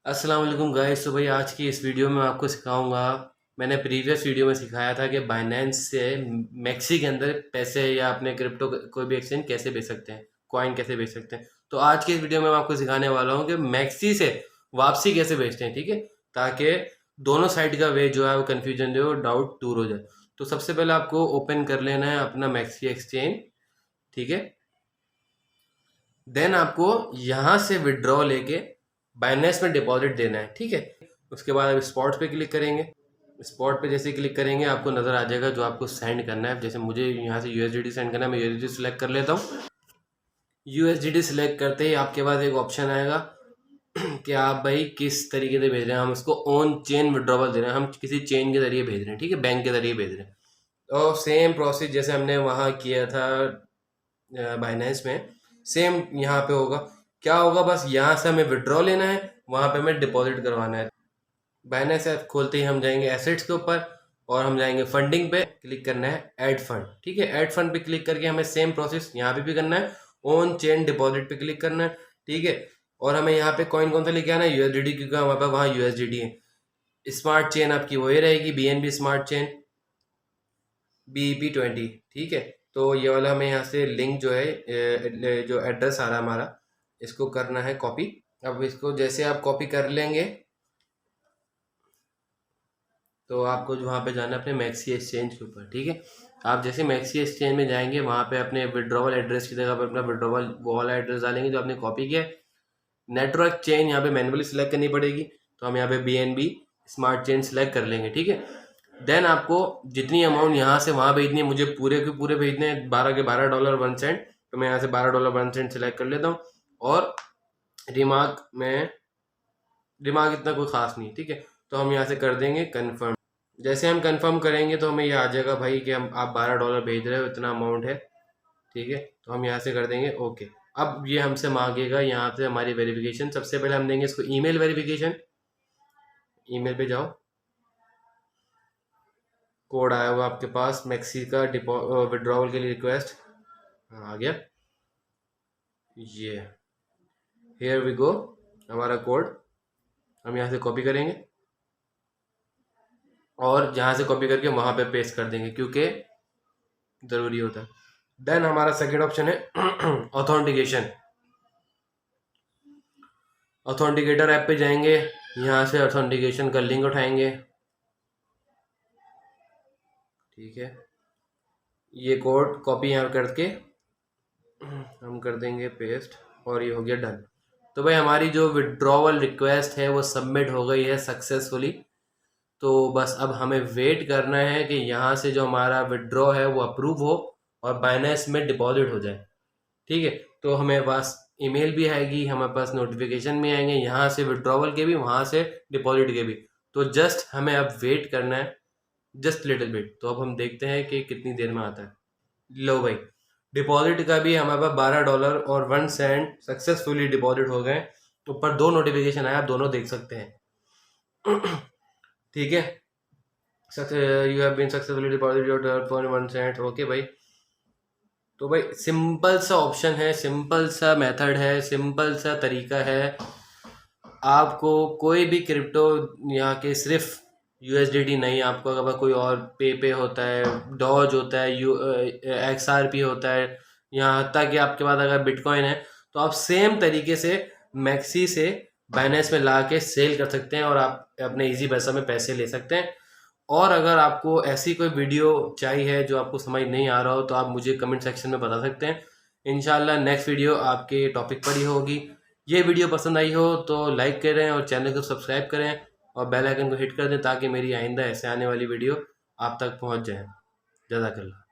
अस्सलाम वालेकुम गाइस। तो भाई आज की इस वीडियो में आपको सिखाऊंगा। मैंने प्रीवियस वीडियो में सिखाया था कि बाइनेंस से मैक्सी के अंदर पैसे या अपने क्रिप्टो कोई भी एक्सचेंज कैसे बेच सकते हैं, कॉइन कैसे बेच सकते हैं। तो आज की इस वीडियो में मैं आपको सिखाने वाला हूँ कि मैक्सी से वापसी कैसे बेचते हैं, ठीक है, ताकि दोनों साइड का वे जो है वो कन्फ्यूजन जो डाउट दूर हो जाए। तो सबसे पहले आपको ओपन कर लेना है अपना मैक्सी एक्सचेंज, ठीक है। देन आपको यहाँ से विड्रॉ लेके बाइनेंस में डिपॉजिट देना है, ठीक है। उसके बाद आप स्पॉट पे क्लिक करेंगे। स्पॉट पे जैसे क्लिक करेंगे आपको नज़र आ जाएगा जो आपको सेंड करना है। जैसे मुझे यहाँ से यूएसडीटी सेंड करना है, मैं यूएसडीटी सेलेक्ट कर लेता हूँ। यूएसडीटी सेलेक्ट करते ही आपके पास एक ऑप्शन आएगा कि आप भाई किस तरीके से भेज रहे हैं। हम उसको ऑन चेन विड्रॉवल दे रहे हैं, हम किसी चेन के जरिए भेज रहे हैं, ठीक है, बैंक के जरिए भेज रहे हैं। तो सेम प्रोसेस जैसे हमने वहाँ किया था बाइनेंस में, सेम यहाँ पे होगा। क्या होगा, बस यहाँ से हमें विड्रॉ लेना है, वहाँ पे हमें डिपॉजिट करवाना है। बाइनेंस ऐप खोलते ही हम जाएंगे एसेट्स के ऊपर और हम जाएंगे फंडिंग पे, क्लिक करना है ऐड फंड, ठीक है। ऐड फंड पे क्लिक करके हमें सेम प्रोसेस यहाँ पे भी करना है, ऑन चेन डिपॉजिट पे क्लिक करना है, ठीक है। और हमें यहाँ पे कॉइन कौन सा लेके आना है, यूएसडीटी, क्योंकि हमारे पास वहाँ यूएसडीटी है। स्मार्ट चेन आपकी वही रहेगी, बीएनबी स्मार्ट चेन BEP20, ठीक है। तो ये वाला हमें यहाँ से लिंक जो है जो एड्रेस आ रहा है हमारा, इसको करना है कॉपी। अब इसको जैसे आप कॉपी कर लेंगे तो आपको जो वहाँ पे जाना है अपने मैक्सी एक्सचेंज के ऊपर, ठीक है। आप जैसे मैक्सी एक्सचेंज में जाएंगे वहाँ पे अपने विड्रॉवल एड्रेस की जगह पर अपना विड्रॉवल वो वाला एड्रेस डालेंगे जो आपने कॉपी किया है। नेटवर्क चेन यहाँ पे मैनुअली सिलेक्ट करनी पड़ेगी, तो हम यहाँ पे BNB स्मार्ट चेन सिलेक्ट कर लेंगे, ठीक है। देन आपको जितनी अमाउंट यहाँ से वहाँ भेजनी है, मुझे पूरे के पूरे भेजने हैं, 12 के $12.01, तो मैं यहाँ से $12.01 सिलेक्ट कर लेता हूँ। और दिमाग इतना कोई ख़ास नहीं, ठीक है। तो हम यहाँ से कर देंगे कन्फर्म। जैसे हम कंफर्म करेंगे तो हमें ये आ जाएगा भाई कि हम आप $12 भेज रहे हो, इतना अमाउंट है, ठीक है। तो हम यहाँ से कर देंगे ओके। अब ये हमसे मांगेगा यहाँ से हमारी वेरिफिकेशन। सबसे पहले हम देंगे इसको ईमेल वेरिफिकेशन। ईमेल पे जाओ, कोड आया हुआ आपके पास मैक्सी का विड्रॉवल के लिए रिक्वेस्ट, आ गया ये, हेयर वी गो, हमारा कोड हम यहाँ से कॉपी करेंगे और यहाँ से कॉपी करके वहाँ पे पेस्ट कर देंगे क्योंकि ज़रूरी होता है। देन हमारा सेकेंड ऑप्शन है ऑथेंटिकेशन। ऑथेंटिकेटर ऐप पे जाएंगे, यहाँ से ऑथेंटिकेशन का लिंक उठाएंगे, ठीक है। ये कोड कॉपी यहाँ करके हम कर देंगे पेस्ट और ये हो गया डन। तो भाई हमारी जो विड्रॉवल रिक्वेस्ट है वो सबमिट हो गई है सक्सेसफुली। तो बस अब हमें वेट करना है कि यहाँ से जो हमारा विड्रॉ है वो अप्रूव हो और बाइनेंस में डिपॉजिट हो जाए, ठीक है। तो हमें पास ईमेल भी आएगी, हमारे पास नोटिफिकेशन भी आएंगे, यहाँ से विड्रॉवल के भी, वहाँ से डिपॉजिट के भी। तो जस्ट हमें अब वेट करना है, जस्ट लिटिल बिट। तो अब हम देखते हैं कि कितनी देर में आता है। लो भाई, डिपॉजिट का भी हमारे पास $12.01 सक्सेसफुली डिपॉजिट हो गए। ऊपर दो नोटिफिकेशन आया, आप दोनों देख सकते हैं ठीक है। You have been successfully deposit your $12.01, okay भाई। तो भाई सिंपल सा ऑप्शन है, सिंपल सा मेथड है, सिंपल सा तरीका है। आपको कोई भी क्रिप्टो यहाँ के सिर्फ USDT नहीं, आपको अगर कोई और पे होता है, डॉज होता है, XRP होता है, यहाँ तक कि आपके पास अगर बिटकॉइन है, तो आप सेम तरीके से मैक्सी से बाइनेंस में ला के सेल कर सकते हैं और आप अपने इजी पैसा में पैसे ले सकते हैं। और अगर आपको ऐसी कोई वीडियो चाहिए जो आपको समझ नहीं आ रहा हो तो आप मुझे कमेंट सेक्शन में बता सकते हैं। इंशाल्लाह नेक्स्ट वीडियो आपके टॉपिक पर ही होगी। ये वीडियो पसंद आई हो तो लाइक करें और चैनल को सब्सक्राइब करें और बेल आइकन को हिट कर दें ताकि मेरी आइंदा ऐसे आने वाली वीडियो आप तक पहुंच जाए। जज़ाकल्लाह।